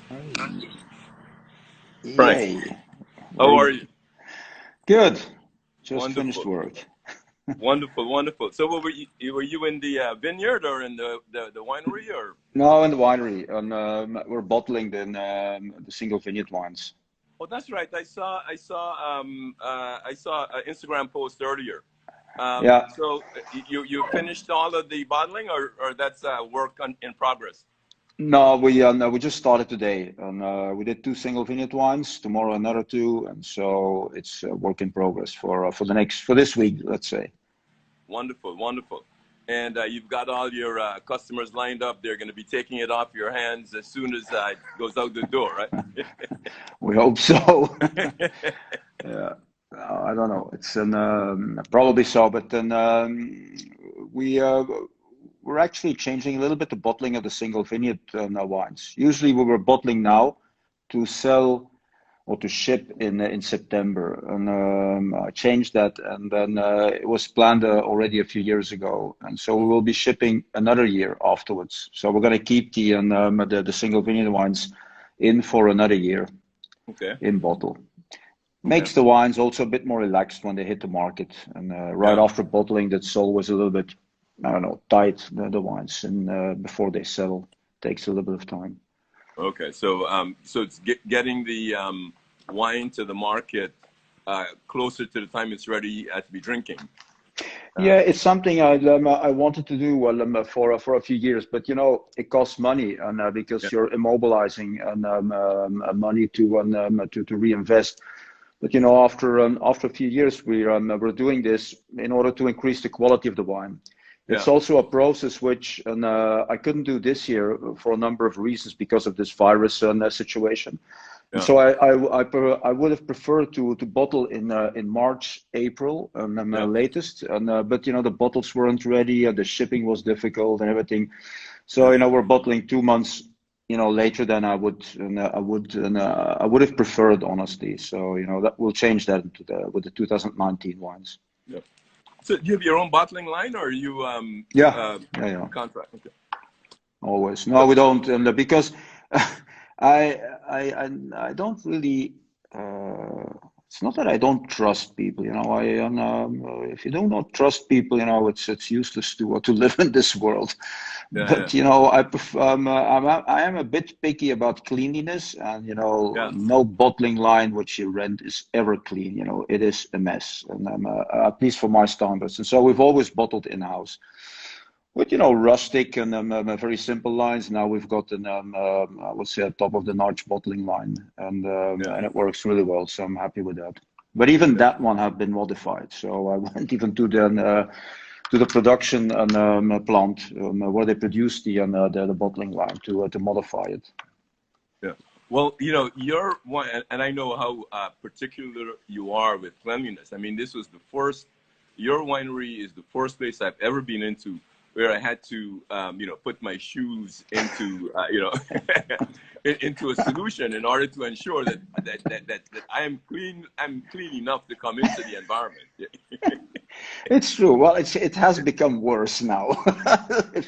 Hey. Frank, Yay. how are Very you? good. Just finished Wonderful, work. wonderful, wonderful. So, what were you in the vineyard or in the winery or? Now in the winery, and we're bottling the single vineyard wines. Oh, that's right. I saw an Instagram post earlier. Yeah. You finished all of the bottling, or that's work in progress? No, we just started today, and we did two single vineyard wines. Tomorrow another two, and so it's a work in progress for the next for this week, let's say. Wonderful, wonderful. And you've got all your customers lined up. They're going to be taking it off your hands as soon as it goes out the door, right? We hope so. Yeah. I don't know. It's an probably so, but then we we're actually changing a little bit the bottling of the single vineyard wines. Usually we were bottling now to sell or to ship in September, and I changed that, and then it was planned already a few years ago, and so we will be shipping another year afterwards. So we're going to keep the single vineyard wines in for another year Okay, in bottle. okay. Makes the wines also a bit more relaxed when they hit the market. And right Yeah. after bottling, that's always a little bit, I don't know, tight, the wines, and before they settle, takes a little bit of time. Okay, so it's getting the wine to the market closer to the time it's ready to be drinking. Yeah, Um, it's something I wanted to do well, for a few years, but you know it costs money, and yeah, because you're immobilizing and money to reinvest. But you know, after a few years, we're doing this in order to increase the quality of the wine. yeah, It's also a process which and, I couldn't do this year for a number of reasons because of this virus situation. And yeah, so I would have preferred to bottle in March, April, yeah, latest. And but you know the bottles weren't ready, the shipping was difficult and everything. So yeah, you know we're bottling 2 months later than I would have preferred, honestly. So you know that will change that with the 2019 wines. yeah. So do you have your own bottling line, or are you Yeah, uh, yeah. contract? Okay. Always. No, So, we don't, and because I don't really. It's not that I don't trust people, you know. If you do not trust people, you know, it's useless to live in this world. yeah, yeah, But you know, I am a bit picky about cleanliness, and you know, yeah, no bottling line which you rent is ever clean. You know, it is a mess, and at least for my standards. And so we've always bottled in-house with rustic and very simple lines. Now we've got an I would say a top of the notch bottling line, yeah, and it works really well. So I'm happy with that. But even yeah, that one have been modified. So I went even to the production and plant where they produce the bottling line to modify it. yeah. Well, you know, your one, and I know how particular you are with cleanliness. I mean, this was the first. Your winery is the first place I've ever been into where I had to, put my shoes into, into a solution in order to ensure that I am clean. I'm clean enough to come into the environment. It's true. Well, it has become worse now.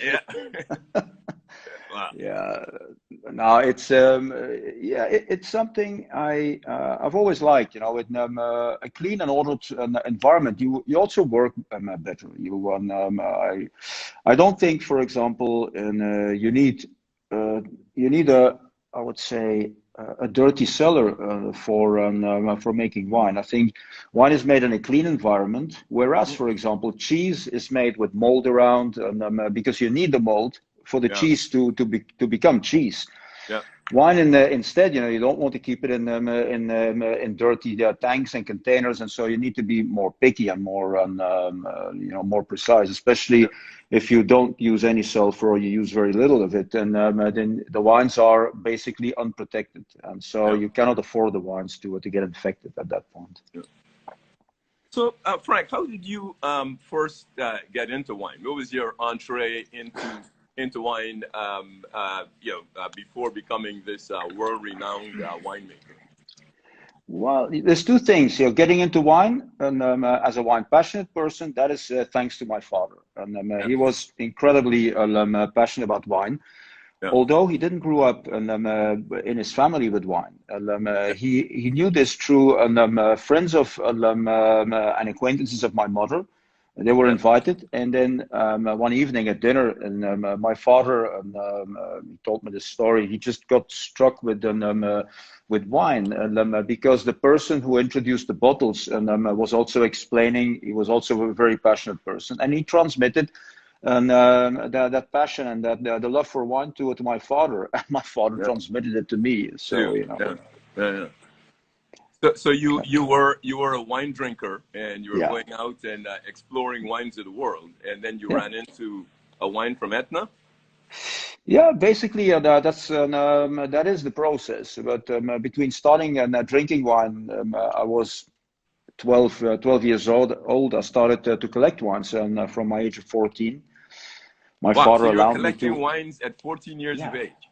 Yeah. Wow. Yeah, no, it's yeah, it's something I've always liked. You know, in a clean and ordered environment, you also work better. I don't think, for example, you need a I would say a dirty cellar for making wine. I think wine is made in a clean environment, whereas, for example, cheese is made with mold around, and because you need the mold for the Yeah. cheese to become cheese. Yeah. Wine instead, you know, you don't want to keep it in dirty tanks and containers, and so you need to be more picky and more more precise, especially Yeah. if you don't use any sulfur or you use very little of it. And then the wines are basically unprotected, and so Yeah. you cannot afford the wines to get infected at that point. Yeah. So, Frank, how did you first get into wine? What was your entree into wine? Before becoming this world-renowned winemaker. Well, there's two things. You know, getting into wine, and as a wine passionate person, that is thanks to my father. And Yeah. he was incredibly passionate about wine. Yeah. although he didn't grow up in his family with wine, he knew this through friends of and acquaintances of my mother. They were Yeah. invited, and then one evening at dinner, and my father he told me this story. He just got struck with wine, and because the person who introduced the bottles and was also explaining, he was also a very passionate person, and he transmitted and that passion and the love for wine to my father, and my father Yeah. transmitted it to me. So Too. you know, Yeah. Yeah. Yeah. So you were a wine drinker, and you were yeah. going out and exploring wines of the world, and then you Yeah. ran into a wine from Etna. Yeah, basically, that is the process. But between starting and drinking wine, I was 12 years old. I started to collect wines, and from my age of 14, my Wow! So father you're allowed me collecting to. wines at 14 years of Yeah, age.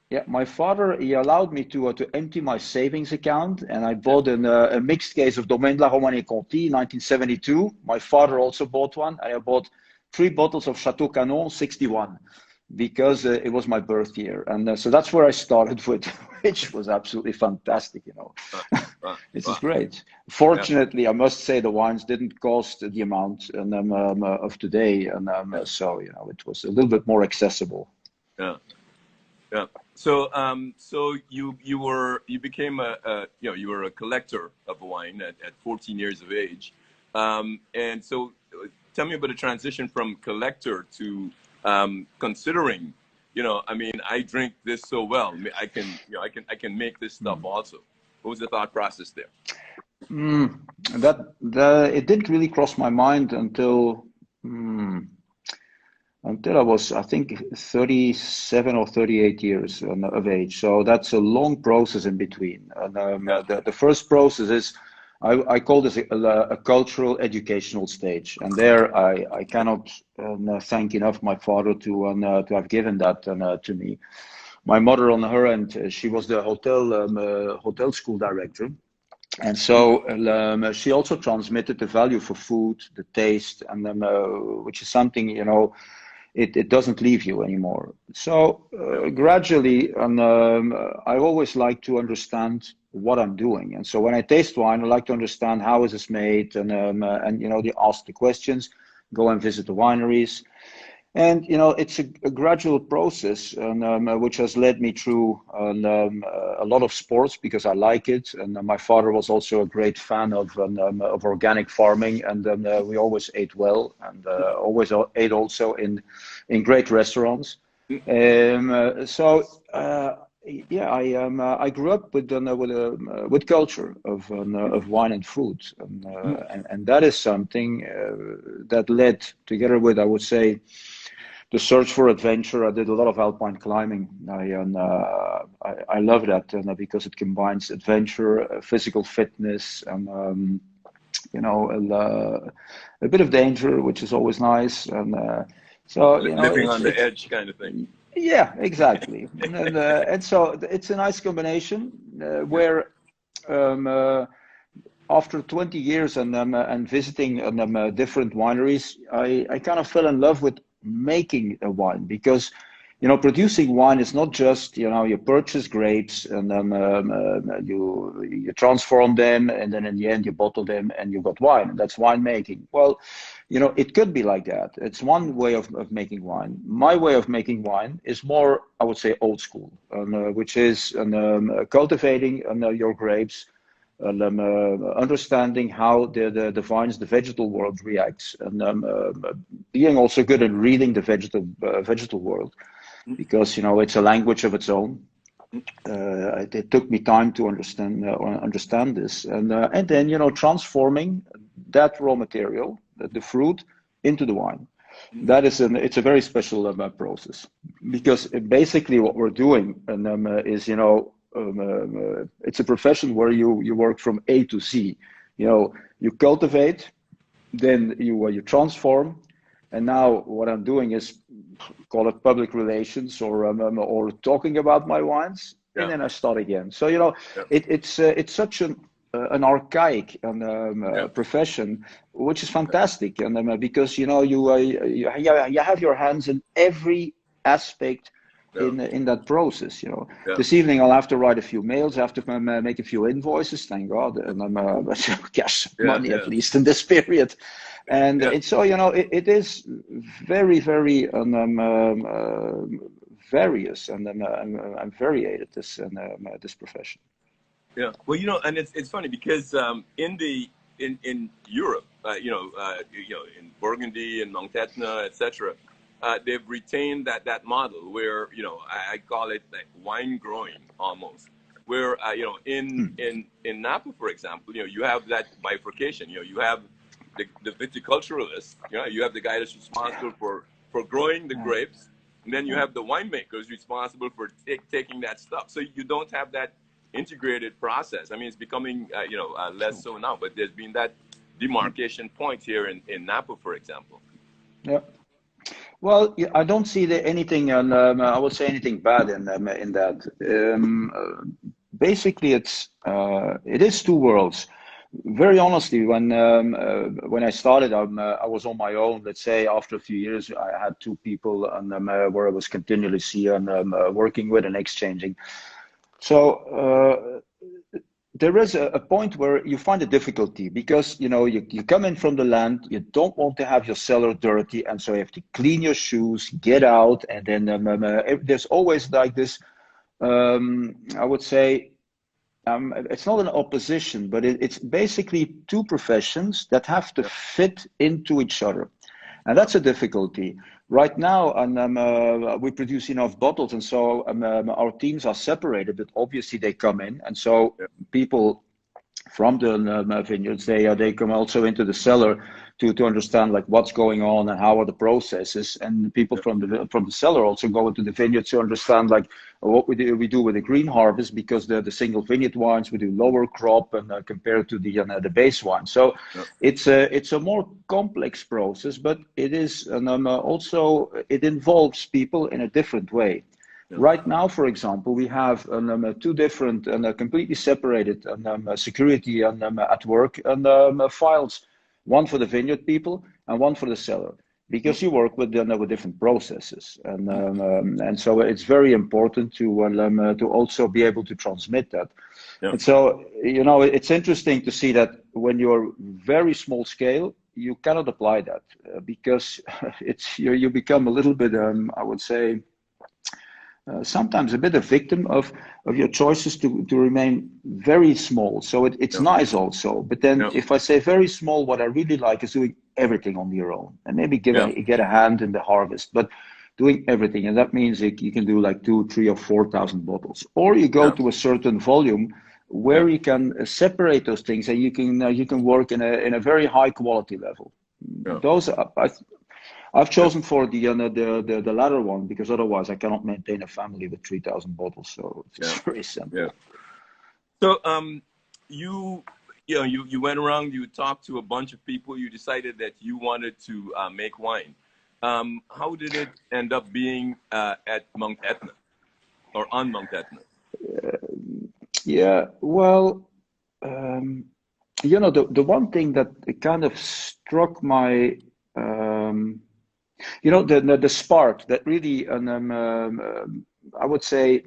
yeah. My father, he allowed me to empty my savings account, and I Yeah. bought a mixed case of Domaine de la Romanée Conti, 1972. My father also bought one, and I bought 3 bottles of Chateau Canon, 61. Because it was my birth year. And so that's where I started with, which was absolutely fantastic, you know. Uh, uh, This is uh, great. yeah. Fortunately, I must say the wines didn't cost the amount of today. And Yeah. so, you know, it was a little bit more accessible. Yeah. Yeah. So you became you were a collector of wine at 14 years of age, and so tell me about the transition from collector to considering. I mean, I drink this so well. I can make this stuff Mm. also. What was the thought process there? Mm, it didn't really cross my mind mm, until I was, I think, 37 or 38 years of age. So that's a long process in between. And Yeah. the first process is, I call this a cultural educational stage. And there I cannot thank enough my father to have given that to me. My mother, on her end, she was the hotel school director. And so she also transmitted the value for food, the taste, and which is something, you know, it doesn't leave you anymore. So Yeah. gradually, and I always like to understand what I'm doing. And so when I taste wine, I like to understand how is this made, and you know, they ask the questions, go and visit the wineries. And you know, it's a gradual process, and which has led me through a lot of sports because I like it. And my father was also a great fan of organic farming, and we always ate well, and always ate also in great restaurants. So yeah, I grew up with culture of wine and food, and that is something that led together with, I would say, the search for adventure. I did a lot of alpine climbing. I love that because it combines adventure, physical fitness, and you know, a bit of danger, which is always nice. And so you know, Living on the edge kind of thing. yeah, exactly. And so it's a nice combination Yeah. where. Um, uh, After 20 years and visiting different wineries, I kind of fell in love with making a wine because, you know, producing wine is not just, you know, you purchase grapes and then you transform them and then in the end you bottle them and you got wine. That's winemaking. Well, you know, it could be like that. It's one way of making wine. My way of making wine is more, I would say, old school, which is cultivating your grapes and understanding how the vines, the vegetal world reacts, and being also good at reading the vegetal world, because you know it's a language of its own. It took me time to understand this, and then you know transforming that raw material, the fruit, into the wine. That is it's a very special process because basically what we're doing and is you know it's a profession where you work from A to Z. You know, you cultivate, then you transform, and now what I'm doing is call it public relations or talking about my wines, and Yeah. then I start again. So you know, Yeah. it's such an archaic Yeah. profession, which is fantastic, and because you know you have your hands in every aspect Yeah. in that process. Yeah. This evening I'll have to write a few mails, I have to make a few invoices, thank God, and I'm cash Yeah. money Yeah. at least in this period. And Yeah. so it is very, very various, and I'm variated this profession. Yeah. Well, and it's funny because in Europe, in Burgundy and Mount Etna, etc., they've retained that model where I call it like wine growing almost, where in Napa, for example, you have that bifurcation. You have the viticulturalist, you have the guy that's responsible for growing the grapes, and then you have the winemakers responsible for taking that stuff. So you don't have that integrated process. I mean, it's becoming less so now, but there's been that demarcation point here in Napa, for example. Yeah. Well, yeah, I don't see anything, I would say anything bad in that. Basically, it is two worlds. Very honestly, when I started, I was on my own. Let's say after a few years, I had two people, and where I was continuously working with and exchanging. So there is a point where you find a difficulty because you come in from the land, you don't want to have your cellar dirty, and so you have to clean your shoes, get out, and then there's always like this. I would say it's not an opposition, but it's basically two professions that have to fit into each other. And that's a difficulty. Right now, and we produce enough bottles, and so our teams are separated, but obviously they come in. And so people from the vineyards, they come also into the cellar to understand like what's going on and how are the processes, and people from the cellar also go into the vineyard to understand like what we do with the green harvest, because the single vineyard wines we do lower crop and compared to the base wine. So it's a more complex process, but it is, and also it involves people in a different way. Right now, for example, we have two different and completely separated security at work and files, one for the vineyard people and one for the cellar, because you work with different processes, and so it's very important to also be able to transmit that. And so it's interesting to see that when you're very small scale, you cannot apply that because you become a little bit I would say. Sometimes a bit a victim of your choices to remain very small. So it's nice also. But then if I say very small, what I really like is doing everything on your own and maybe get a hand in the harvest, but doing everything. And that means you can do like 2,000, 3,000 or 4,000 bottles, or you go to a certain volume where you can separate those things and you can work in a very high quality level. Those are, I've chosen for the latter one because otherwise I cannot maintain a family with 3,000 bottles. So it's very simple. Yeah. So you went around, you talked to a bunch of people, you decided that you wanted to make wine. How did it end up being at Mount Etna or on Mount Etna? Yeah, well, the one thing that kind of struck my the spark that really, I would say,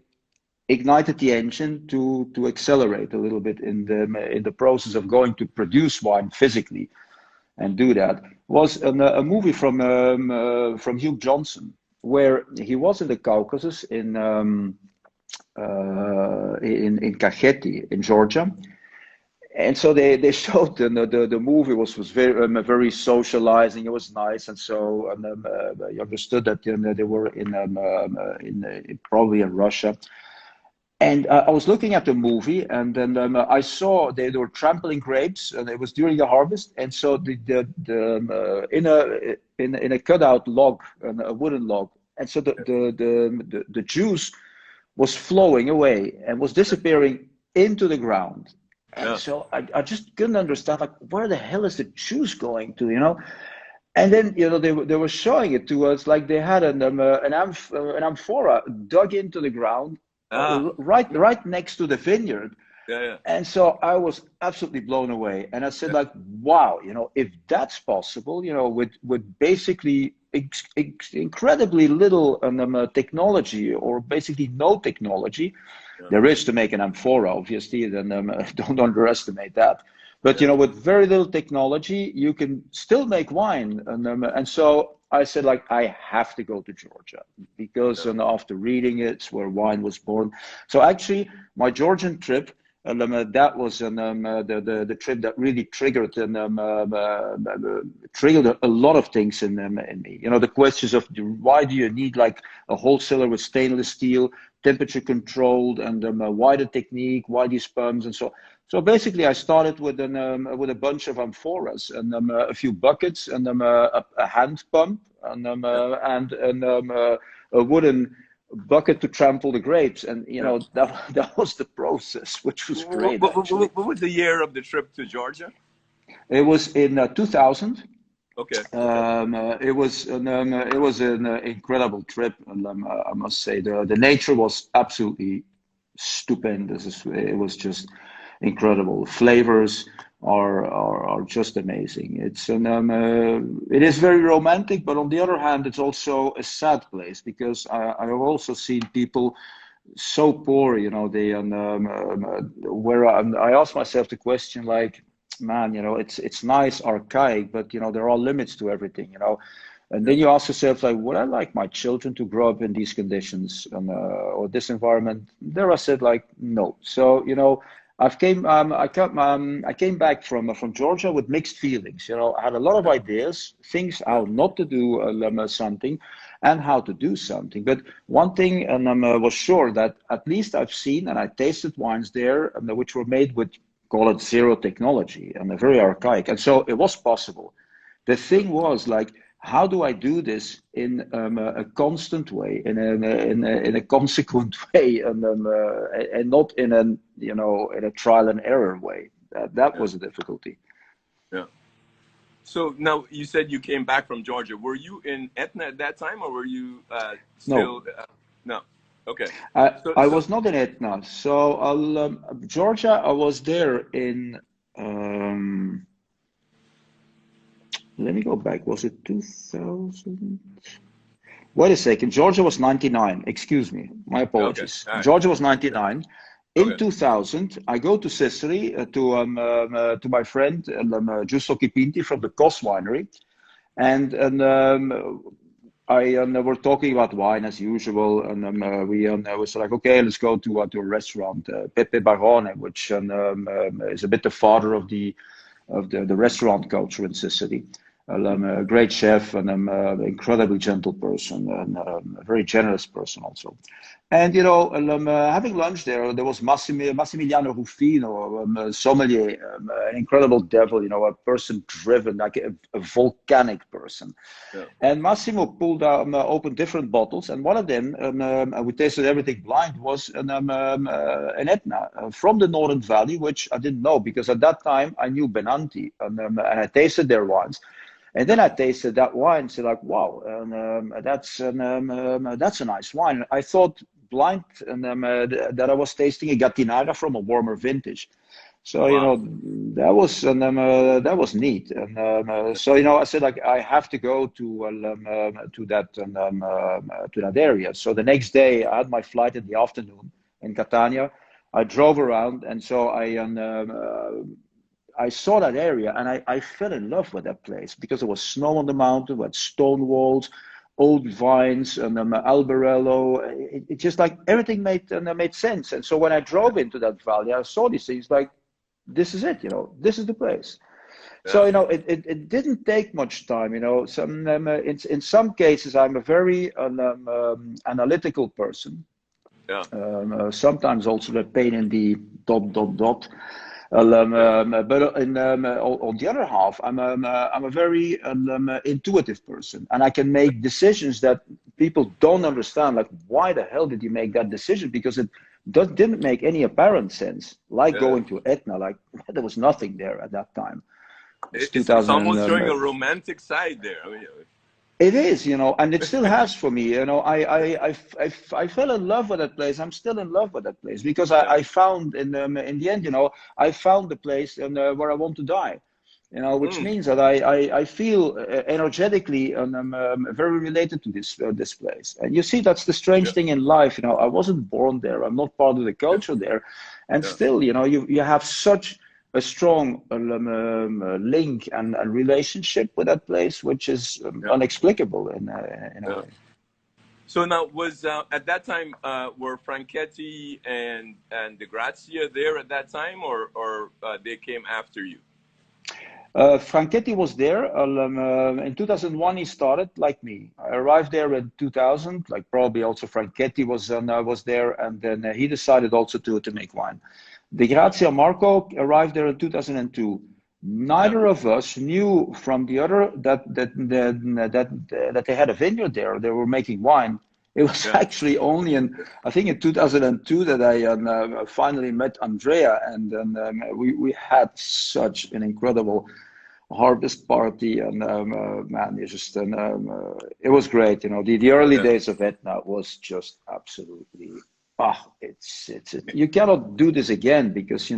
ignited the engine to accelerate a little bit in the process of going to produce wine physically and do that was a movie from Hugh Johnson, where he was in the Caucasus in Kakheti in Georgia. And so they showed the movie was very socializing. It was nice, and so you understood that they were in probably in Russia. And I was looking at the movie, and then I saw they were trampling grapes, and it was during the harvest. And so in a cutout log, a wooden log, and so the juice was flowing away and was disappearing into the ground. And so I just couldn't understand, like, where the hell is the juice going to, And then, they were showing it to us like they had an amphora dug into the ground right next to the vineyard. And so I was absolutely blown away. And I said, like, wow, if that's possible, with basically incredibly little technology, or basically no technology. Yeah. There is to make an amphora, obviously, then don't underestimate that. But Yeah. with very little technology, you can still make wine, and so I said, like, I have to go to Georgia because, Yeah. after reading it, it's where wine was born. So actually, my Georgian trip, that was the trip that really triggered triggered a lot of things in me. The questions of why do you need like a wholesaler with stainless steel, temperature controlled, and why the technique, why these pumps, and so. So basically, I started with with a bunch of amphoras and a few buckets and a hand pump Yeah. and a wooden bucket to trample the grapes, and Yeah. that was the process, which was What, great actually. what was the year of the trip to Georgia? It was in 2000. Okay. Okay. It was an incredible trip, and I must say the nature was absolutely stupendous. It was just incredible. Flavors are just amazing. It is very romantic, but on the other hand, it's also a sad place because I have also seen people so poor. They where I ask myself the question, like, man, it's nice, archaic, but there are limits to everything. And Yeah. then you ask yourself, like, would I like my children to grow up in these conditions, or this environment? There, I said, like, no. So, I came back from Georgia with mixed feelings. I had a lot of Yeah. ideas, things Yeah. how not to do something, and how to do something. But one thing, and was sure that at least I've seen and I tasted wines there, which were made with, call it, zero technology, and they're very archaic, and so it was possible. The Yeah. thing was, like, how do I do this in a constant way, in a consequent way, and not in in a trial and error way? That Yeah. was a difficulty. Yeah. So now you said you came back from Georgia. Were you in Etna at that time, or were you No, still? No. Okay. I was not in Etna. So Georgia, I was there in. Um, Let me go back. Was it 2000? Wait a second. Georgia was 99. Excuse me. My Okay. apologies. All right. Georgia was 99. In Okay. 2000, I go to Sicily to my friend Giusto Chipinti from the Kos Winery, and I we're talking about wine as usual, and we was like, okay, let's go to a restaurant, Pepe Barone, which is a bit the father of the restaurant culture in Sicily. I'm a great chef, and I'm an incredibly gentle person, and a very generous person also. And having lunch there, there was Massimiliano Ruffino, a sommelier, an incredible devil, a person driven, like a volcanic person. Yeah. And Massimo pulled out, opened different bottles, and one of them, and we tasted everything blind, was an Etna from the Northern Valley, which I didn't know because at that time I knew Benanti, and I tasted their wines. And then Yeah. I tasted that wine and said, like, wow, and, that's a nice wine. I thought blind, and that I was tasting a Gattinara from a warmer vintage. So Wow. that was neat, and so I said, like, I have to go to that area. So the next day I had my flight in the afternoon in Catania. I drove around, and so I saw that area, and I fell in love with that place because there was snow on the mountain, we had stone walls, old vines, and albarello. It just, like, everything made sense. And so when I drove into that valley, I saw these things, like, this is it, this is the place. So Yeah. it didn't take much time. In some cases I'm a very analytical person. Yeah. Sometimes also the pain in the dot dot dot. Yeah. But on the other half, I'm a very intuitive person, and I can make decisions that people don't understand. Like, why the hell did you make that decision? Because it didn't make any apparent sense. Like Yeah. going to Etna, like, there was nothing there at that time. It was It's 2000. almost showing a romantic side there. I mean, It is, and it still has for me. I fell in love with that place. I'm still in love with that place because yeah. I found in the end, I found the place and where I want to die. which means that I feel energetically and I'm very related to this place. And you see, that's the strange Yeah. thing in life. I wasn't born there. I'm not part of the Yeah. culture there, and Yeah. still, you have such a strong link and relationship with that place, which is Yeah. inexplicable in a Yeah. way. So now, was at that time were Franchetti and De Grazia there at that time, or they came after you? Franchetti was there. In 2001, he started like me. I arrived there in 2000, like probably also Franchetti was there, and then he decided also to make wine. De Yeah. Grazia Marco arrived there in 2002. Yeah. Neither of us knew from the other that they had a vineyard there. They were making wine. It was Yeah. actually only I think in 2002 that I finally met Andrea, and we had such an incredible harvest party, and man, it's just it was great. The early Yeah. days of Etna was just absolutely you cannot do this again because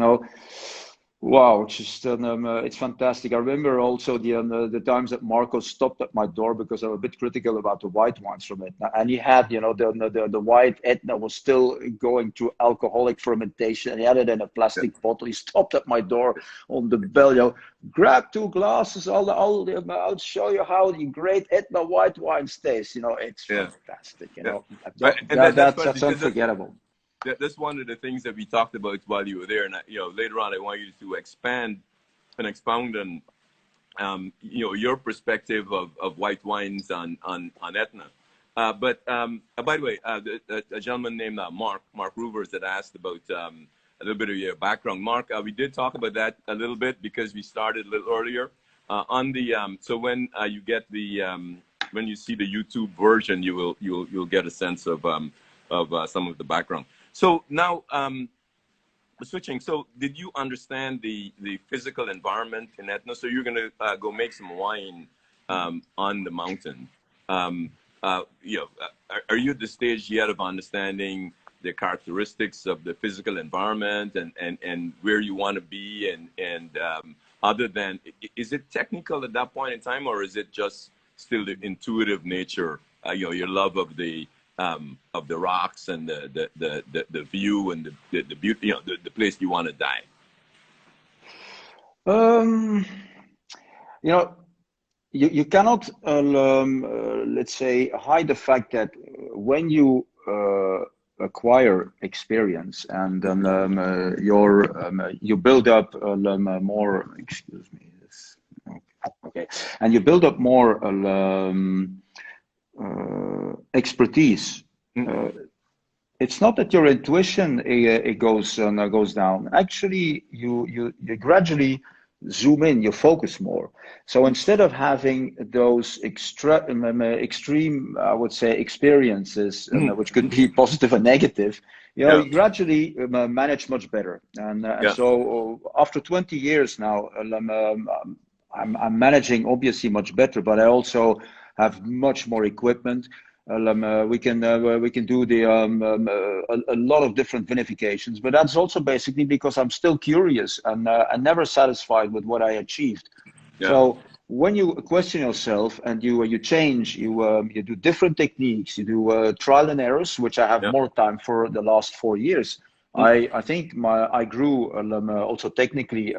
wow, it's just it's fantastic. I remember also the times that Marco stopped at my door because I was a bit critical about the white wines from Etna, and he had the white Etna was still going through alcoholic fermentation, and he had it in a plastic bottle. He stopped at my door on the bell, grab 2 glasses. I'll show you how the great Etna white wines taste. It's Yeah. fantastic. Yeah. And that's funny That's because unforgettable. that's one of the things that we talked about while you were there, and later on I want you to expand and expound on your perspective of white wines on Etna. But by the way, a gentleman named Mark Roovers that asked about a little bit of your background. Mark, we did talk about that a little bit because we started a little earlier on the. So when you get the when you see the YouTube version, you'll get a sense of some of the background. So now, switching. So, did you understand the physical environment in Etna? So you're gonna go make some wine on the mountain. Are you at the stage yet of understanding the characteristics of the physical environment and where you want to be and other than, is it technical at that point in time, or is it just still the intuitive nature? Your love of the rocks and the view and the beauty, the place you want to die. You cannot let's say hide the fact that when you acquire experience and you build up more. Excuse me. Okay, and you build up more expertise. It's not that your intuition it goes down. Actually, you gradually zoom in, you focus more. So instead of having those extreme, I would say, experiences, which could be positive and negative, you gradually manage much better. And so after 20 years now, I'm managing obviously much better, but I also have much more equipment. We can do a lot of different vinifications, but that's also basically because I'm still curious and never satisfied with what I achieved. Yeah. So when you question yourself and you change, you do different techniques, you do trial and errors, which I have more time for the last 4 years. I think I grew also technically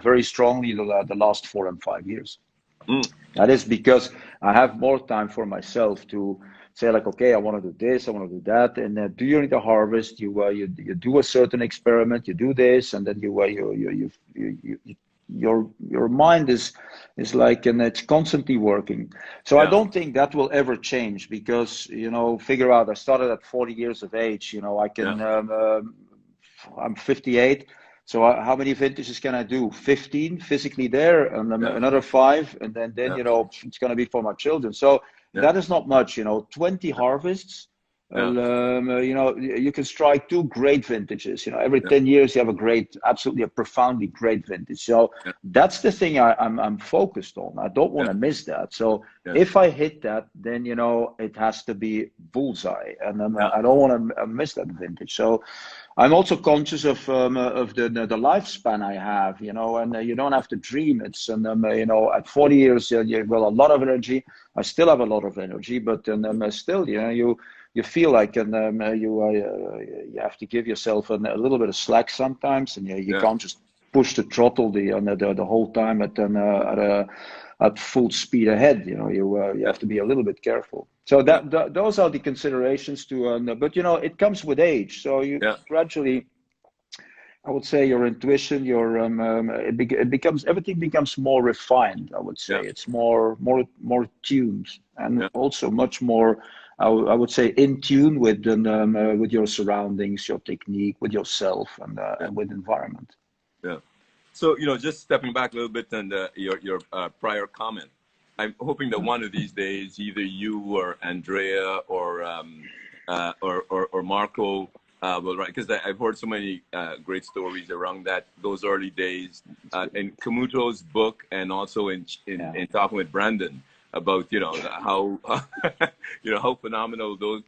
very strongly the last 4 and 5 years. That is because I have more time for myself to say, like, okay, I want to do this, I want to do that, and during the harvest, you do a certain experiment, you do this, and then your mind is like, and it's constantly working. So I don't think that will ever change because figure out I started at 40 years of age. I can I'm 58. So how many vintages can I do? 15 physically there, and another 5, and then it's going to be for my children. So that is not much, 20 harvests Yeah. You know, you can strike two great vintages. You know, every Yeah. 10 years you have a great, absolutely a profoundly great vintage. So Yeah. that's the thing I'm focused on. I don't want Yeah. to miss that. So Yeah. if I hit that, then you know it has to be bullseye, and Yeah. I don't want to miss that vintage. So I'm also conscious of the lifespan I have, you know, and you don't have to dream. It's and you know, at 40 years, you well a lot of energy. I still have a lot of energy, but still, you know, you feel like you have to give yourself a little bit of slack sometimes, and you Yeah. can't just push the throttle the whole time at full speed ahead. You know, you Yeah. have to be a little bit careful. So Yeah. that those are the considerations to. But you know, it comes with age. So you Yeah. gradually, I would say, your intuition, it becomes everything becomes more refined. I would say Yeah. it's more tuned, and Yeah. also much more. I would say in tune with your surroundings, your technique, with yourself, Yeah. and with environment. Yeah. So, just stepping back a little bit on your prior comment, I'm hoping that one of these days, either you or Andrea or Marco will write, because I've heard so many great stories around those early days in Kamuto's book, and also Yeah. in talking with Brandon about how how phenomenal those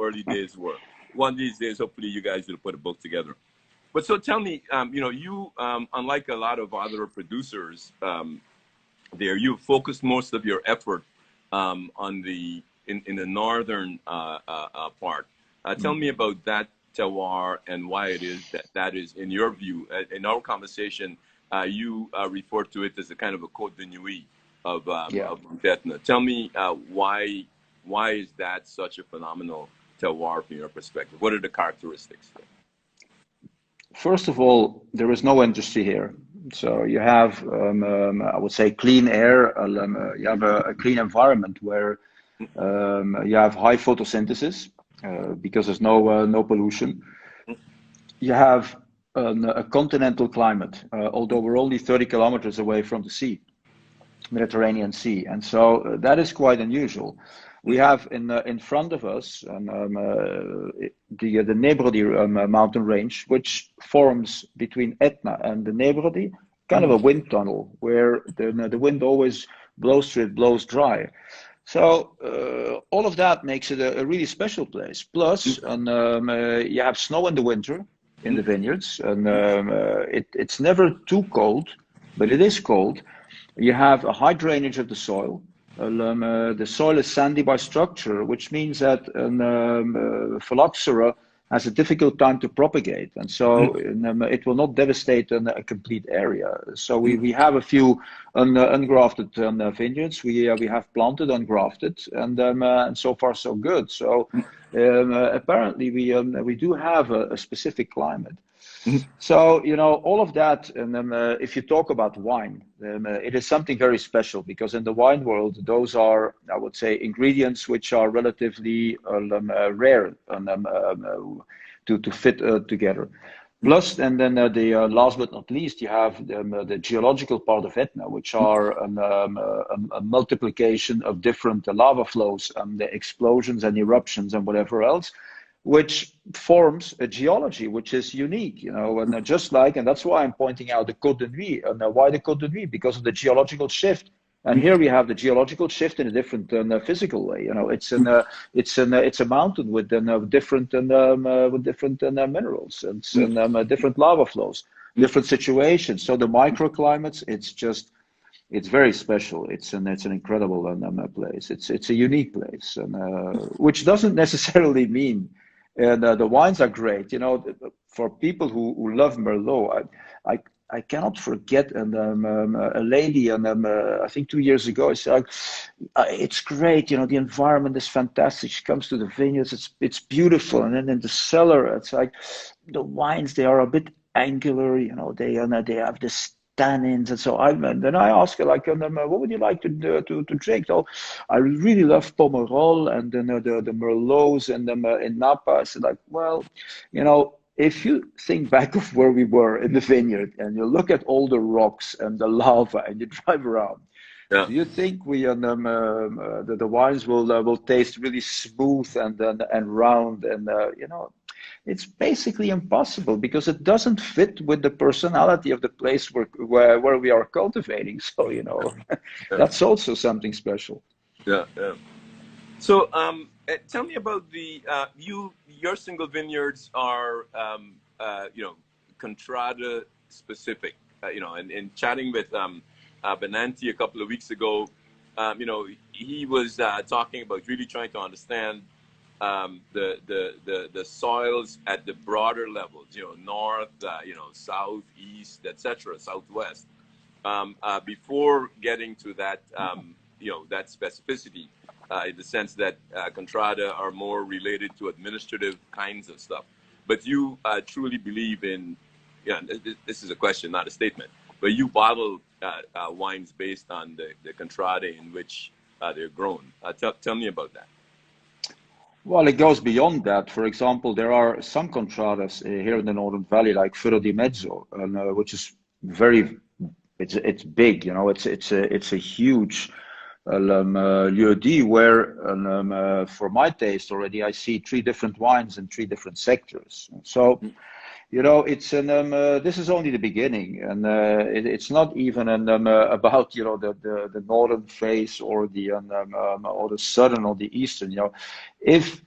early days were. One of these days, hopefully, you guys will put a book together. But so tell me, you, unlike a lot of other producers you focused most of your effort on in the northern part. Tell me about that terroir and why it is that is, in your view, in our conversation, you referred to it as a kind of a Côte de Nuit Yeah. of Mount Etna. Tell me why is that such a phenomenal terroir from your perspective? What are the characteristics? First of all, there is no industry here. So you have, I would say, clean air. You have a clean environment where you have high photosynthesis because there's no pollution. You have a continental climate, although we're only 30 kilometers away from the sea, Mediterranean Sea, and so that is quite unusual. We have in front of us the Nebrodi mountain range, which forms between Etna and the Nebrodi, kind of a wind tunnel where the wind always blows through it, blows dry. So all of that makes it a really special place. Plus, you have snow in the winter in the vineyards, and it's never too cold, but it is cold. You have a high drainage of the soil. The soil is sandy by structure, which means that phylloxera has a difficult time to propagate, and so it will not devastate a complete area. So we have a few ungrafted vineyards. We have planted ungrafted, and so far so good. So apparently we do have a specific climate. So, you know, all of that, and if you talk about wine, it is something very special because in the wine world, those are, I would say, ingredients which are relatively rare to fit together. Plus, and then last but not least, you have the geological part of Etna, which are a multiplication of different lava flows and the explosions and eruptions and whatever else, which forms a geology which is unique, you know, and just like, and that's why I'm pointing out the Côte de Nuit, and why the Côte de Nuit? Because of the geological shift. And here we have the geological shift in a different physical way. You know, it's a mountain with different minerals and different lava flows, different situations. So the microclimates, it's very special. It's an incredible place. It's a unique place, and which doesn't necessarily mean. And the wines are great. You know, for people who love Merlot, I cannot forget a lady, and I think 2 years ago, I said, "It's great. You know, the environment is fantastic." She comes to the vineyards. It's beautiful, and then in the cellar, it's like the wines. They are a bit angular. You know, they have this tannins, and so and then I ask her like, what would you like to drink? Oh, I really love Pomerol and then the Merlots and in Napa. I said like, well, you know, if you think back of where we were in the vineyard and you look at all the rocks and the lava and you drive around, Yeah. Do you think the wines will taste really smooth and round and it's basically impossible because it doesn't fit with the personality of the place where we are cultivating. So Yeah. that's also something special. Yeah. Yeah. So, tell me about your single vineyards are, Contrada specific. And chatting with Benanti a couple of weeks ago, he was talking about really trying to understand the soils at the broader levels. North, south, east, etc., southwest. Before getting to that, that specificity, in the sense that contrada are more related to administrative kinds of stuff. But you truly believe in, yeah, this is a question, not a statement, but you bottle wines based on the contrada in which they're grown. Tell me about that. Well, it goes beyond that. For example, there are some contradas here in the Northern Valley, like Furo di Mezzo, which is very, it's big. It's a huge lieu dit where, for my taste already, I see three different wines in three different sectors. So, this is only the beginning, and it's not even about the northern face or the southern or the eastern. If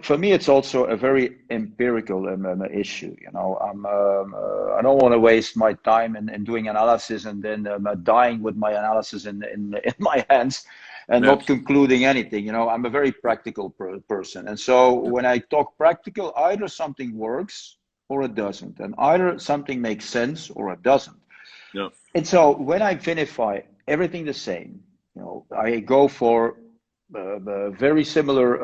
for me, it's also a very empirical issue. I don't want to waste my time in doing analysis and then dying with my analysis in my hands and Yeah. not concluding anything. I'm a very practical person, and so when I talk practical, either something works or it doesn't, and either something makes sense or it doesn't. Yeah. And so when I vinify everything the same, I go for very similar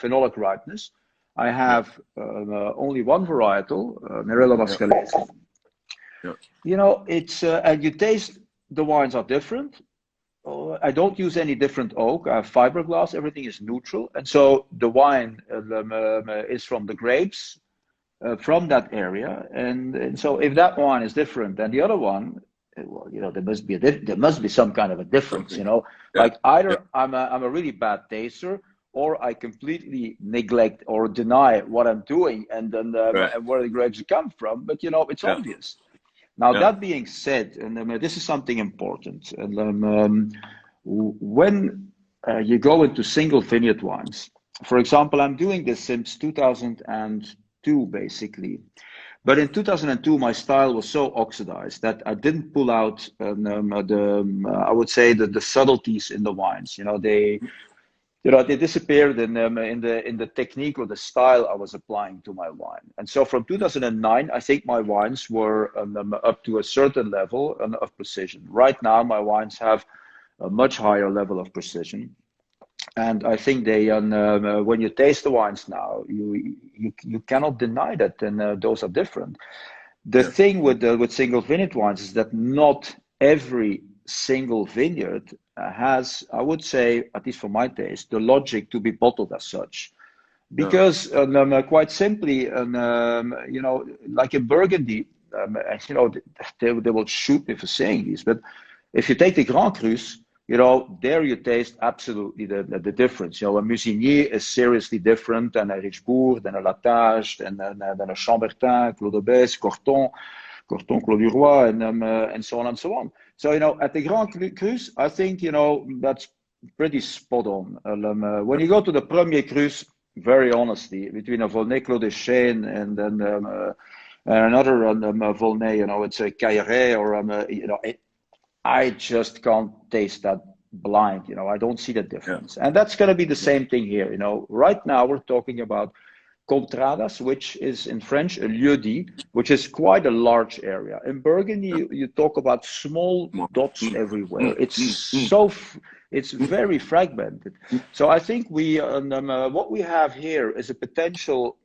phenolic ripeness. I have only one varietal, Merello Mascalese. Yeah. It's and you taste the wines are different. I don't use any different oak. I have fiberglass. Everything is neutral, and so the wine is from the grapes from that area. And so if that one is different than the other one, well, there must be some kind of a difference, Something. Yeah. like either I'm a really bad taster or I completely neglect or deny what I'm doing and then Right. and where the grapes come from. But it's Yeah. obvious. Now Yeah. that being said, and this is something important, and when you go into single vineyard wines, for example, I'm doing this since 2002, basically. But in 2002, my style was so oxidized that I didn't pull out I would say the subtleties in the wines. They disappeared in the technique or the style I was applying to my wine. And so from 2009, I think my wines were up to a certain level of precision. Right now, my wines have a much higher level of precision. And I think when you taste the wines now, you cannot deny that, and those are different. The thing with single vineyard wines is that not every single vineyard has, I would say, at least for my taste, the logic to be bottled as such. Because quite simply, like in Burgundy, they will shoot me for saying this, but if you take the Grand Crus, there you taste absolutely the difference. A Musigny is seriously different than a Richebourg, than a Latage, than a Chambertin, Clos de Bèze, Corton, Clos du Roi, and so on and so on. So, at the Grand Crus, I think, that's pretty spot on. When you go to the Premier Crus, very honestly, between a Volnay Clos de Chêne and then another Volnay, it's a Cailleret or, I just can't taste that blind. I don't see the difference. And that's going to be the same thing here. Right now we're talking about contradas, which is in French a lieu dit, which is quite a large area. In Burgundy, you talk about small dots everywhere. It's very fragmented. So I think what we have here is a potential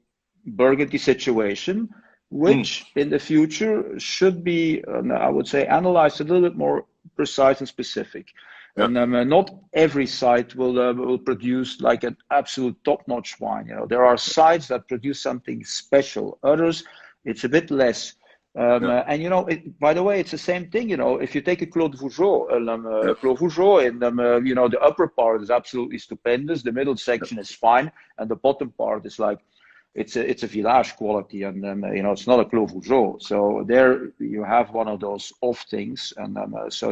Burgundy situation, which in the future should be, I would say, analyzed a little bit more precise and specific. Yeah. And not every site will produce like an absolute top-notch wine. There are sites that produce something special. Others, it's a bit less Yeah. And by the way, it's the same thing. If you take a Clos de Vougeot, Yeah. Clos Vougeot, and the upper part is absolutely stupendous. The middle Yeah. section is fine, and the bottom part is like it's a village quality, and it's not a Clos Vougeot. So there you have one of those off things, and so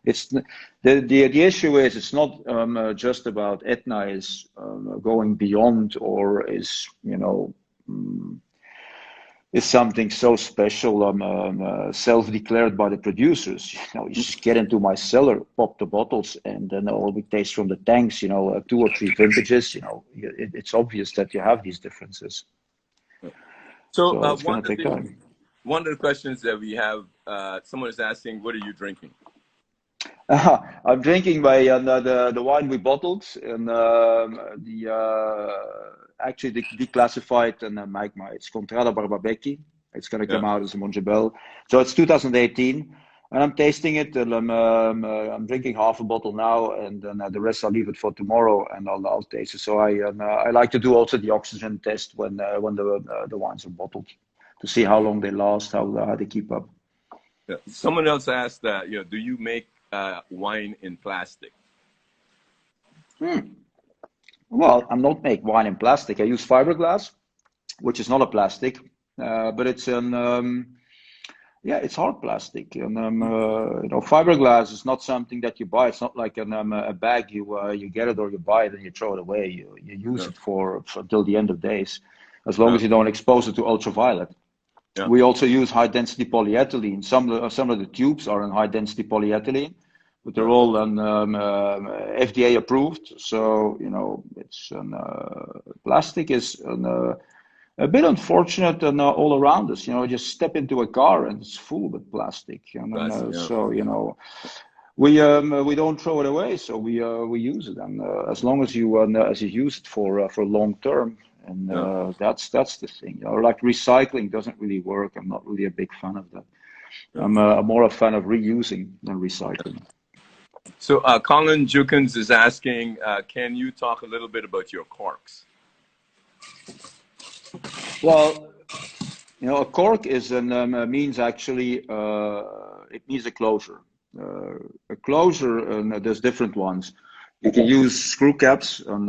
it's the issue is it's not just about Etna is going beyond or is mm, is something so special, self-declared by the producers. You just get into my cellar, pop the bottles, and then all we taste from the tanks. Two or three vintages. It's obvious that you have these differences. So So it's going to take time. one of the questions that we have, someone is asking, what are you drinking? I'm drinking the wine we bottled and the actually declassified and magma. It's Contrada Barbabecchi. It's going to Yeah. come out as a Mongebel. So it's 2018, and I'm tasting it. And I'm drinking half a bottle now, and then the rest I'll leave it for tomorrow, and I'll taste it. So I like to do also the oxygen test when the wines are bottled to see how long they last, how they keep up. Yeah. Someone else asked, do you make wine in plastic? Well, I'm not make wine in plastic. I use fiberglass, which is not a plastic, but it's an yeah, it's hard plastic. And fiberglass is not something that you buy. It's not like a bag you get it or you buy it and you throw it away. You use Yeah. it for until the end of days, as long Yeah. as you don't expose it to ultraviolet. Yeah. We also use high density polyethylene. Some of the tubes are in high density polyethylene, but they're Yeah. all FDA approved. So it's plastic is a bit unfortunate and all around us. Just step into a car and it's full with plastic, and Plastic. Yeah. so we don't throw it away, so we use it, and as long as you use it for long term, and Yeah. that's the thing. Like recycling doesn't really work. I'm not really a big fan of that. Yeah. I'm more a fan of reusing than recycling. So Colin Jukins is asking, can you talk a little bit about your corks? Well, a cork is means actually it means a closure. A closure, and there's different ones. You can use screw caps, and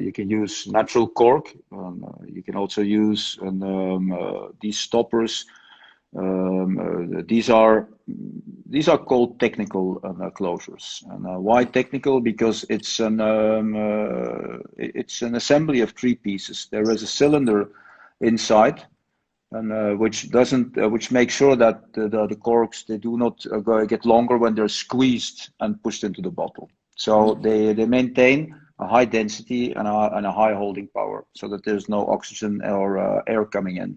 you can use natural cork. You can also use these stoppers. These are called technical closures. And why technical? Because it's an assembly of three pieces. There is a cylinder inside, and which makes sure that the corks, they do not get longer when they're squeezed and pushed into the bottle. So they maintain a high density and a high holding power, so that there's no oxygen or air coming in.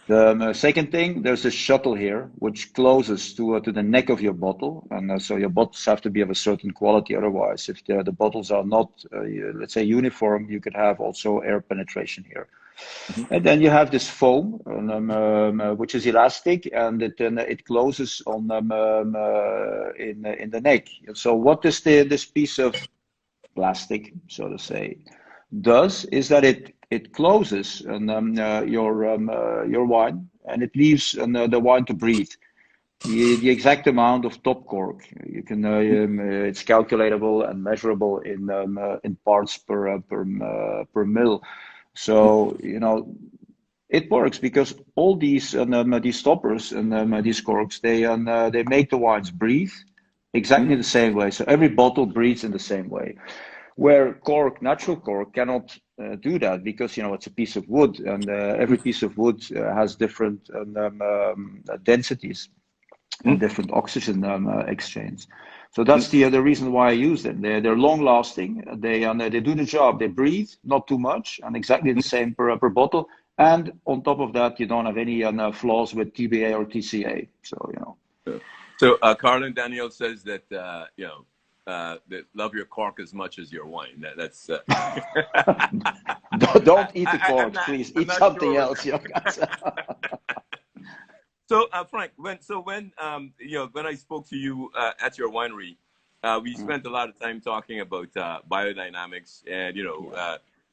The second thing, there's a shuttle here which closes to the neck of your bottle, and so your bottles have to be of a certain quality. Otherwise, if the bottles are not, let's say, uniform, you could have also air penetration here. And then you have this foam, which is elastic, and it closes on in the neck. So what does this piece of plastic, so to say, does is that it closes your wine, and it leaves the wine to breathe. The exact amount of top cork you can it's calculatable and measurable in parts per mil. So it works because all these stoppers and these corks, they make the wines breathe exactly the same way. So every bottle breathes in the same way. Where natural cork, cannot do that because it's a piece of wood, and every piece of wood has different densities and different oxygen exchange. So that's the reason why I use them. They're long lasting. They do the job. They breathe, not too much, and exactly the same per bottle. And on top of that, you don't have any flaws with TBA or TCA. So So Carlin Daniel says that that love your cork as much as your wine. That's don't eat the corks, please. Eat something sure. else. So Frank, when I spoke to you at your winery, we spent a lot of time talking about biodynamics, and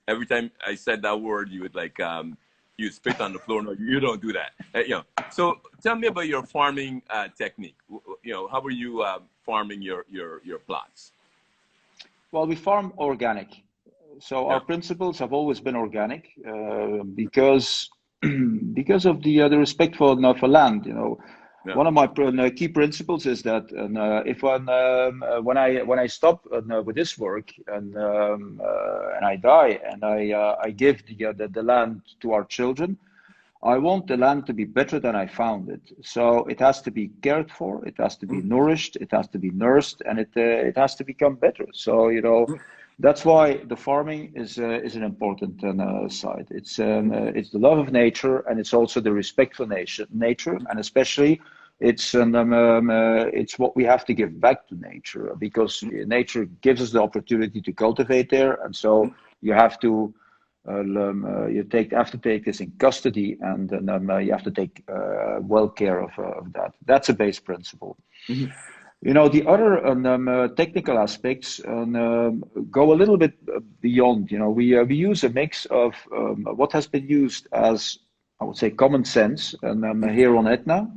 every time I said that word, you would you spit on the floor. No, you don't do that. You know. So tell me about your farming technique. You know, how are you farming your plots? Well, we farm organic. So our Yeah. principles have always been organic because because of the respect for land. You know, Yeah. one of my key principles is that if when I stop with this work and I die and I give the land to our children, I want the land to be better than I found it. So it has to be cared for, it has to be nourished, it has to be nursed, and it has to become better. So you know, that's why the farming is an important side. It's the love of nature, and it's also the respect for nature, and especially it's what we have to give back to nature because nature gives us the opportunity to cultivate there, and so you have to have to take this in custody, and then you have to take well care of that. That's a base principle. Mhm. You know, the other technical aspects go a little bit beyond. You know, we use a mix of what has been used as, I would say, common sense, and here on Etna.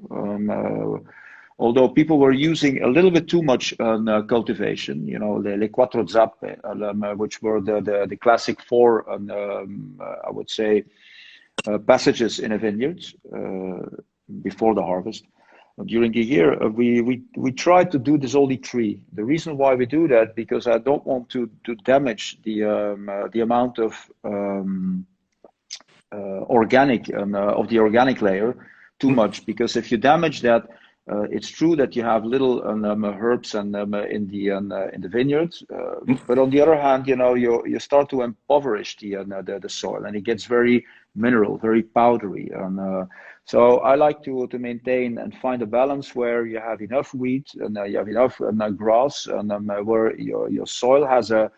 Although people were using a little bit too much cultivation, you know, le quattro zappe, which were the classic four, I would say, passages in a vineyard before the harvest. During the year, we try to do this only three. The reason why we do that, because I don't want to damage the amount of organic of the organic layer too much, because if you damage that, it's true that you have little herbs and in the vineyards, but on the other hand, you know, you start to impoverish the soil, and it gets very mineral, very powdery, and so I like to maintain and find a balance where you have enough wheat and you have enough grass, and where your soil has a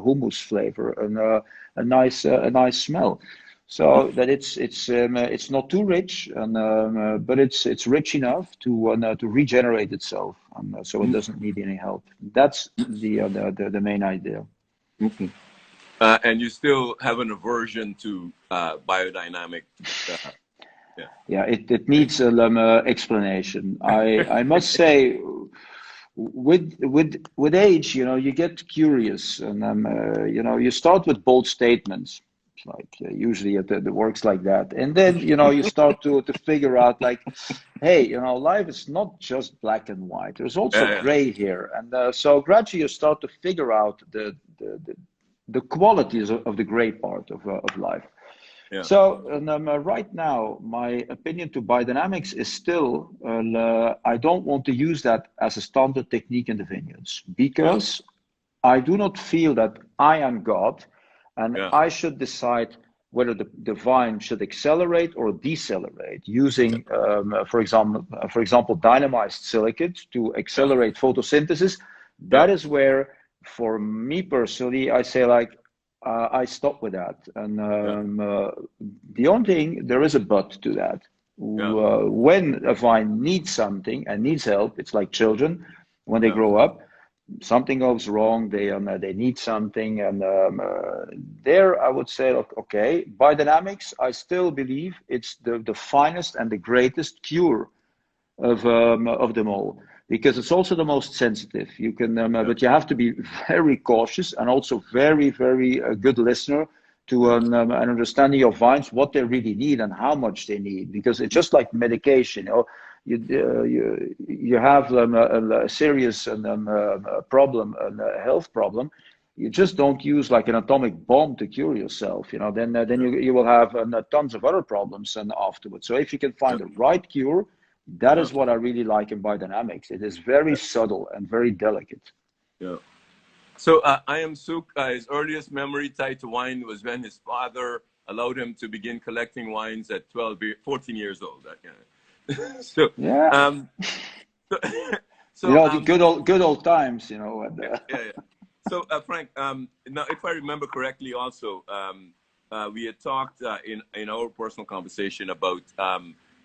humus flavor and a nice smell. So that it's not too rich, and but it's rich enough to regenerate itself, and so it doesn't need any help. That's the main idea. Mhm. And you still have an aversion to biodynamic. Uh, yeah. Yeah, it needs a explanation. I must say, with age, you know, you get curious, and you know, you start with bold statements. It's like usually it works like that, and then you know you start to figure out like, hey, you know, life is not just black and white. There's also Yeah. gray here, and so gradually you start to figure out the qualities of the gray part of life. Yeah. So right now, my opinion to biodynamics is still, I don't want to use that as a standard technique in the vineyards, Yeah. because I do not feel that I am God and Yeah. I should decide whether the vine should accelerate or decelerate using, for example, dynamized silicate to Yeah. accelerate photosynthesis. Yeah. That is where, for me personally, I say like, I stop with that. And Yeah. the only thing, there is a but to that. Yeah. When a vine needs something and needs help, it's like children when they Yeah. grow up. Something goes wrong, they need something, and there I would say, okay, biodynamics, I still believe it's the finest and the greatest cure of them all, because it's also the most sensitive. You can, Yeah. but you have to be very cautious and also very good listener to Yeah. and understanding your vines, what they really need and how much they need, because it's just like medication. You know, you have a serious problem, a health problem. You just don't use like an atomic bomb to cure yourself. You know, then you will have tons of other problems and afterwards. So if you can Yeah. find the right cure, that Yeah. is what I really like in biodynamics. It is very subtle and very delicate. Yeah. So I am Suk. His earliest memory tied to wine was when his father allowed him to begin collecting wines at 14 years old. So, Yeah, um, so, you so know, the good old times. You know, and, yeah, yeah, yeah. So Frank, now if I remember correctly, also we had talked in our personal conversation about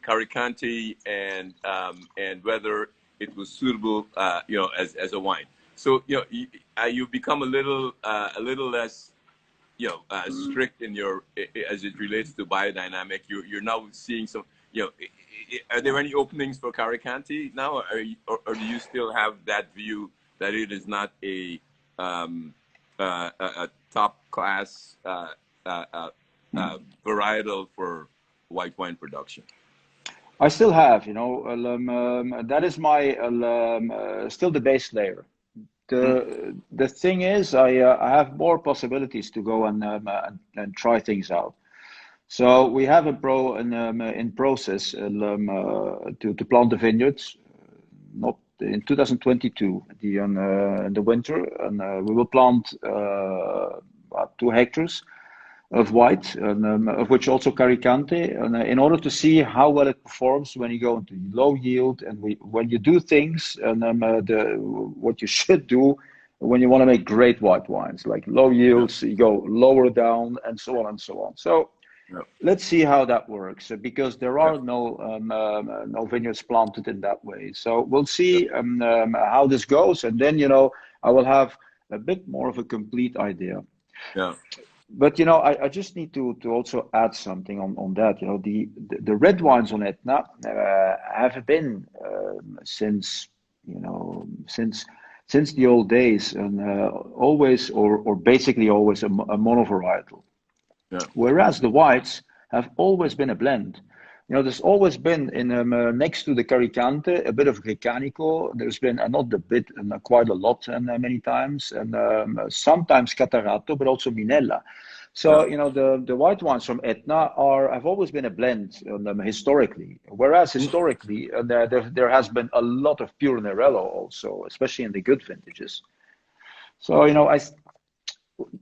Caricanti and whether it was suitable, you know, as a wine. So you know, you've become a little less, strict in your as it relates to biodynamic. You're now seeing some. Are there any openings for Caricanti now, or do you still have that view that it is not a top class varietal for white wine production? I still have, that is my still the base layer. The thing is, I have more possibilities to go and try things out. So we have in process to plant the vineyards, not in 2022, in the winter, and we will plant about 2 hectares of white, of which also Caricante, and in order to see how well it performs when you go into low yield, and when you do things, and what you should do when you want to make great white wines, like low yields, you go lower down, and so on and so on. So let's see how that works, because there are no vineyards planted in that way. So we'll see how this goes, and then I will have a bit more of a complete idea. Yeah. But I just need to also add something on that. The red wines on Etna have been since the old days, and always or basically always a monovarietal. Yeah. Whereas the whites have always been a blend. There's always been next to the Caricante a bit of Grecanico. There's been not a bit, quite a lot, and many times, and sometimes Catarato, but also Minella. So the white wines from Etna have always been a blend historically. Whereas historically there has been a lot of pure Nerello also, especially in the good vintages. So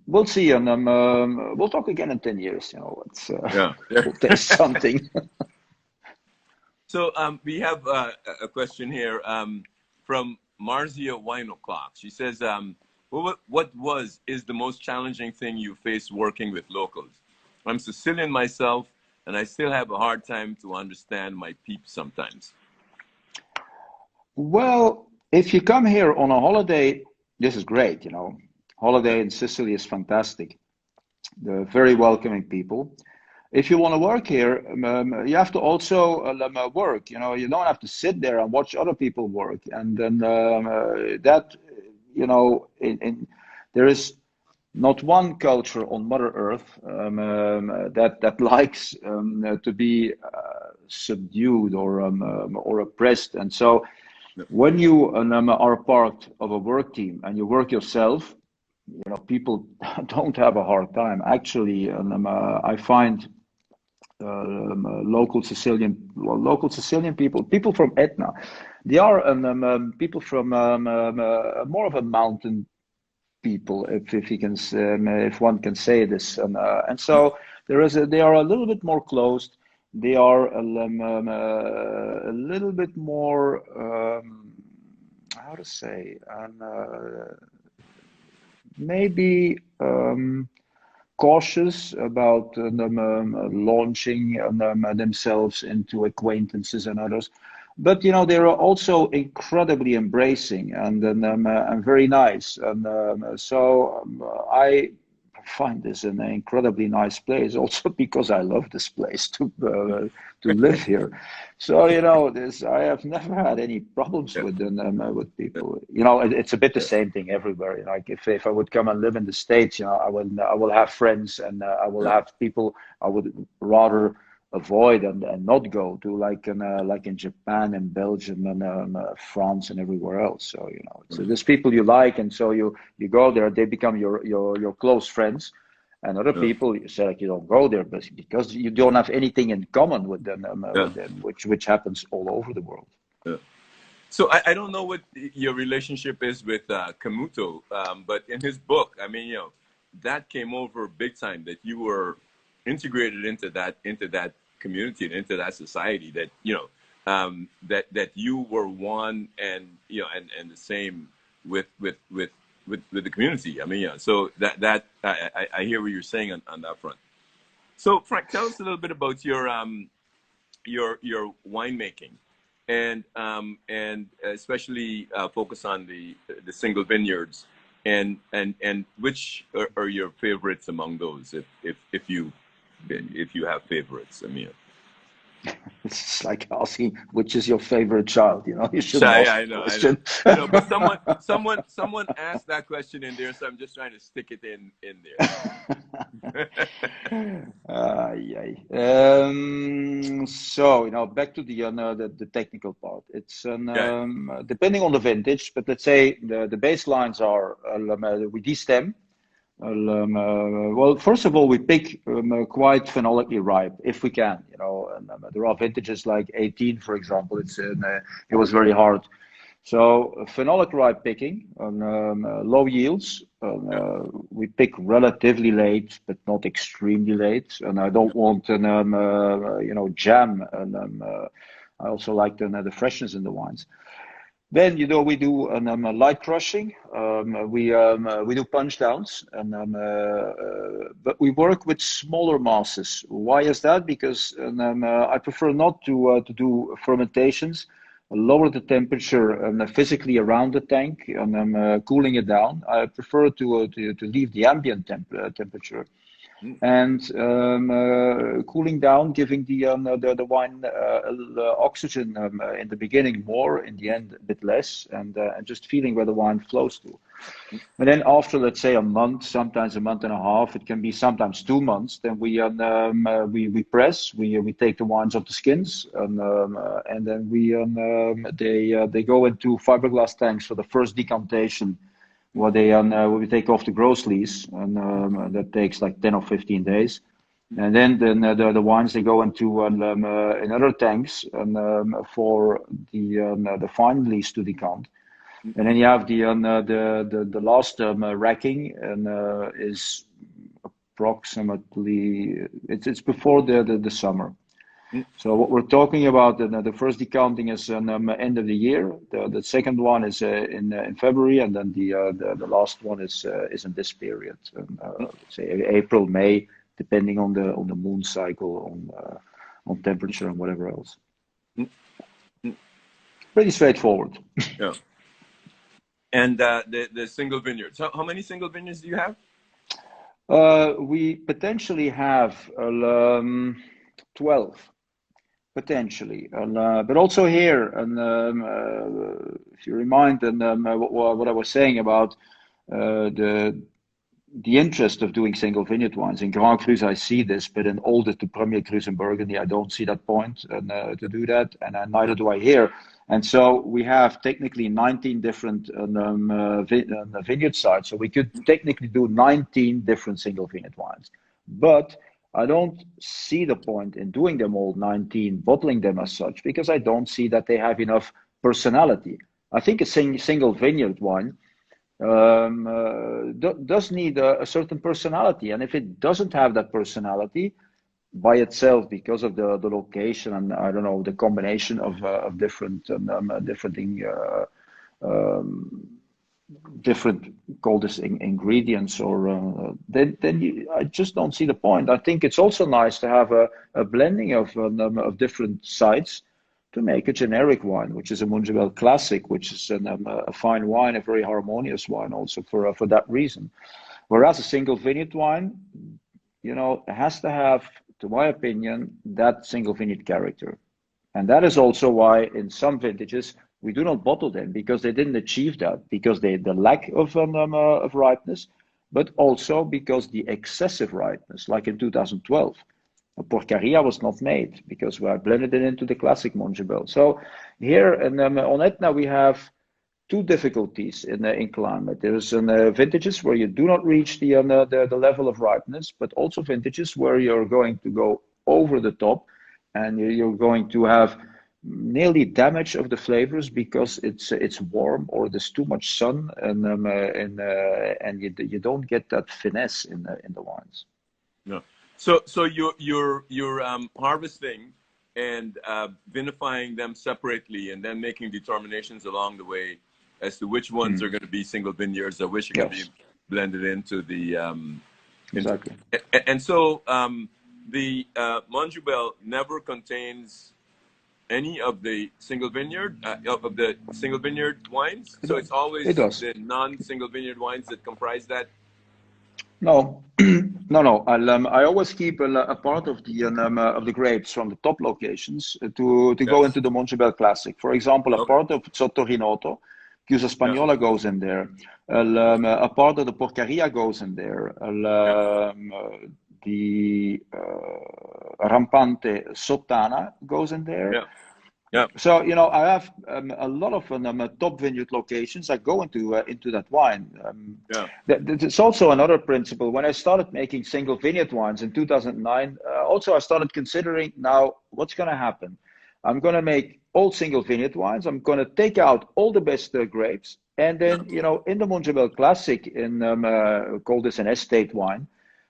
we'll see, and we'll talk again in 10 years. We'll taste something. So we have a question here from Marzia Wine O'Clock. She says, what is the most challenging thing you face working with locals? I'm Sicilian myself, and I still have a hard time to understand my peeps sometimes. Well, if you come here on a holiday, this is great, Holiday in Sicily is fantastic. They're very welcoming people. If you want to work here, you have to also work. You don't have to sit there and watch other people work. And then there is not one culture on Mother Earth that likes to be subdued or oppressed. And so, when you are part of a work team and you work yourself, people don't have a hard time. Actually, I find local Sicilian people from Etna, they are people from more of a mountain people, if one can say this, and so they are a little bit more closed. They are a little bit more how to say, maybe cautious about launching themselves into acquaintances and others. But they are also incredibly embracing and very nice. And so I find this an incredibly nice place, also because I love this place to live here. So I have never had any problems with people. It's a bit the same thing everywhere. Like if I would come and live in the States, I will have friends, and I will have people I would rather avoid and not go to, like in Japan and Belgium and France and everywhere else. So so there's people you like, and so you go there, they become your close friends. And other people, you say, like, you don't go there because you don't have anything in common with them, which happens all over the world. So I don't know what your relationship is with Camuto, but in his book, I mean, that came over big time, that you were integrated into that community and into that society, that that you were one and and the same with the community. I mean, so that I hear what you're saying on that front. So Frank, tell us a little bit about your winemaking, and especially focus on the single vineyards. And which are your favorites among those, if you have favorites, Amir? It's like asking which is your favorite child. You know, you shouldn't Yeah, ask I that know, I know, question. I know. But someone asked that question in there, so I'm just trying to stick it in there. Yeah. So, back to the technical part. It's Yeah. depending on the vintage, but let's say the baselines are we destem. Well, first of all, we pick quite phenolically ripe if we can. And, there are vintages like 18, for example. It was very hard. So phenolic ripe picking on low yields. Yeah. We pick relatively late, but not extremely late. And I don't want jam. And I also like the freshness in the wines. Then we do a light crushing. We do punch downs, and but we work with smaller masses. Why is that? Because I prefer not to do fermentations, lower the temperature physically around the tank, and cooling it down. I prefer to leave the ambient temperature Mm. and cooling down, giving the wine oxygen in the beginning more, in the end a bit less, and just feeling where the wine flows to. And then after, let's say, a month, sometimes a month and a half, it can be sometimes 2 months. Then we press, we take the wines off the skins, and then they go into fiberglass tanks for the first decantation, where we take off the gross lees, and that takes like 10 or 15 days. And then the wines, they go into in other tanks for the fine lees to decant. And then you have the last racking, and is approximately it's before the summer. Mm. So what we're talking about, the first decanting is end of the year. The second one is in February, and then the last one is in this period, let's say April, May, depending on the moon cycle, on temperature and whatever else. Mm. Mm. Pretty straightforward. Yeah. And the single vineyards. How many single vineyards do you have? We potentially have 12. Potentially, but also here, and if you remind, and what I was saying about the interest of doing single vineyard wines in Grand Crus, I see this, but in all the Premier Crus in Burgundy, I don't see that point to do that, and neither do I here. And so we have technically 19 different vineyard sites, so we could technically do 19 different single vineyard wines, but I don't see the point in doing them all 19, bottling them as such, because I don't see that they have enough personality. I think a single vineyard wine does need a certain personality. And if it doesn't have that personality by itself, because of the location and, I don't know, the combination of different different call this ingredients, or then I just don't see the point. I think it's also nice to have a blending of different sites to make a generic wine, which is a Mungibel Classic, which is a fine wine, a very harmonious wine, also for that reason. Whereas a single vineyard wine, has to have, to my opinion, that single vineyard character. And that is also why in some vintages we do not bottle them, because they didn't achieve that, because the lack of ripeness, but also because the excessive ripeness, like in 2012. Porcaria was not made because we blended it into the classic Mongibel. So here on Etna we have two difficulties in climate. There's vintages where you do not reach the level of ripeness, but also vintages where you're going to go over the top, and you're going to have nearly damage of the flavors because it's warm, or there's too much sun, and you don't get that finesse in the wines. No. So you're harvesting and vinifying them separately, and then making determinations along the way as to which ones are going to be single vineyards, or which are going to be blended into the exactly. And so the Mongibel never contains any of the single vineyard wines? It So does. it's It always does. the non-single vineyard wines that comprise that. No, no. I always keep a part of the grapes from the top locations to Yeah. go into the Montebello Classic. For example, a Okay. part of Sottorinotto, Chiusa Yeah. Spagnola goes in there. A part of the Porcaria goes in there. Yeah. The Rampante Sottana goes in there. Yeah. Yeah. So, I have a lot of top vineyard locations. I go into that wine. Yeah. There's also another principle. When I started making single vineyard wines in 2009, also I started considering now what's going to happen. I'm going to make all single vineyard wines. I'm going to take out all the best grapes. And Yeah. then, in the Montebello Classic, call this an estate wine,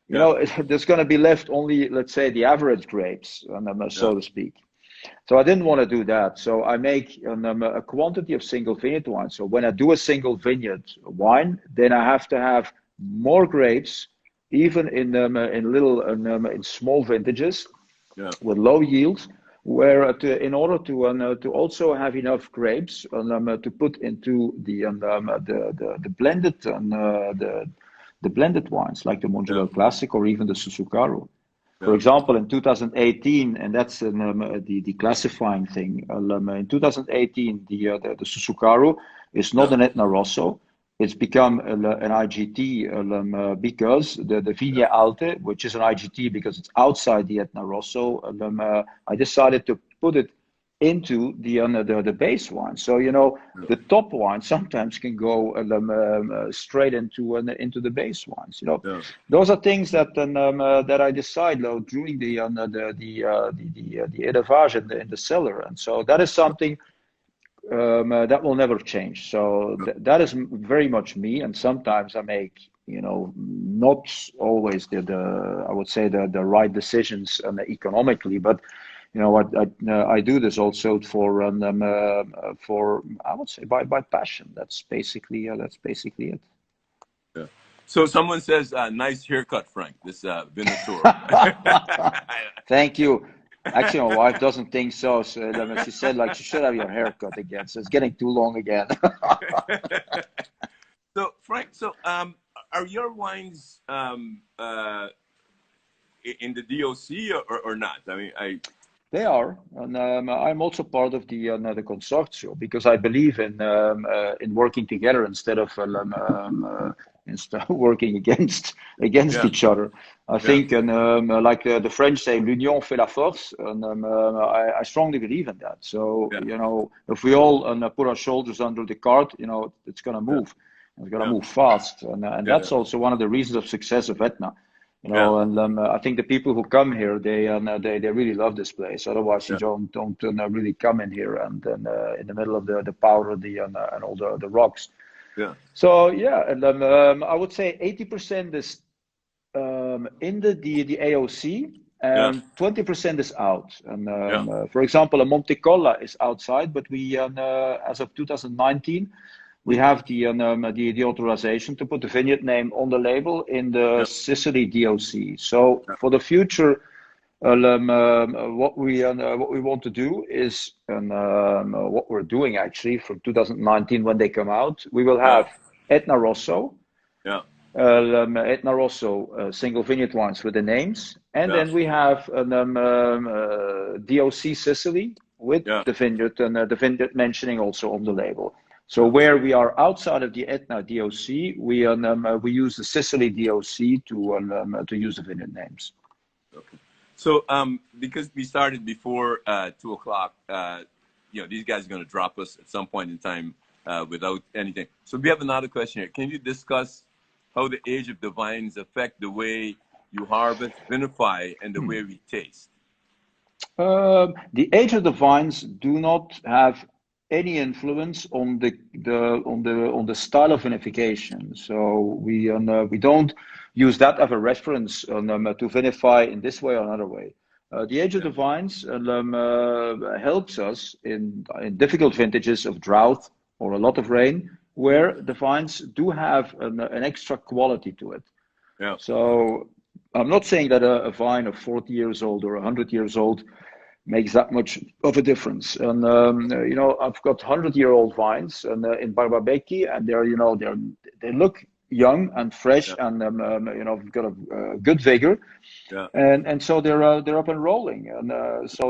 Yeah. there's going to be left only, let's say, the average grapes, Yeah. so to speak. So I didn't want to do that. So I make a quantity of single vineyard wine. So when I do a single vineyard wine, then I have to have more grapes, even in small vintages Yeah. with low yields, where in order to also have enough grapes to put into the blended the blended wines like the Yeah. Montebello Classic or even the Susukaro. For Yeah. example, in 2018, and that's the classifying thing. In 2018, the Susucaru is not Yeah. an Etna Rosso. It's become an IGT because the Yeah. Vigna Alte, which is an IGT because it's outside the Etna Rosso, I decided to put it into the base wine. So the top wine sometimes can go straight into the base wines. Yeah. Those are things that I decide though during the élevage in the cellar, and so that is something that will never change. So that is very much me. And sometimes I make not always the I would say the right decisions economically, but I do this also for I would say by passion. That's basically it. Yeah. So someone says, "Nice haircut, Frank." This Venator. Thank you. Actually, my wife doesn't think so. So she said like you should have your hair cut again. So it's getting too long again. So Frank, are your wines in the DOC or not? I mean, They are, and I'm also part of the consortium because I believe in working together instead of working against yeah. each other. I Yeah. think, and like the French say, l'union fait la force, and I strongly believe in that. So Yeah. if we all put our shoulders under the cart, it's going to Yeah. move. It's going to Yeah. move fast, and Yeah. that's also one of the reasons of success of Etna. Yeah. And I think the people who come here, they really love this place. Otherwise, you Yeah. don't really come in here and in the middle of the powder, and all the rocks. Yeah. So yeah, and I would say 80% is in the AOC Yeah. and 20% is out. And Yeah. for example, a Monte Colla is outside, but we as of 2019. We have the authorization to put the vineyard name on the label in the Yeah. Sicily DOC. So for the future, what we want to do is, and what we're doing actually from 2019 when they come out, we will Yeah. have Etna Rosso, Yeah. Etna Rosso single vineyard wines with the names, and Yeah. then we have DOC Sicily with Yeah. the vineyard and the vineyard mentioning also on the label. So Okay. where we are outside of the Etna DOC, we use the Sicily DOC to use the vineyard names. Okay. So because we started before 2:00, these guys are going to drop us at some point in time without anything. So we have another question here. Can you discuss how the age of the vines affect the way you harvest, vinify, and the way we taste? The age of the vines do not have any influence on the style of vinification. So we don't use that as a reference to vinify in this way or another way. The age of the vines helps us in difficult vintages of drought or a lot of rain, where the vines do have an extra quality to it. So I'm not saying that a vine of 40 years old or 100 years old makes that much of a difference. And you know, I've got 100-year-old vines and in Barbabeki, and they look young and fresh, Yeah. and you know, got a good vigor, Yeah. and so they're up and rolling, and so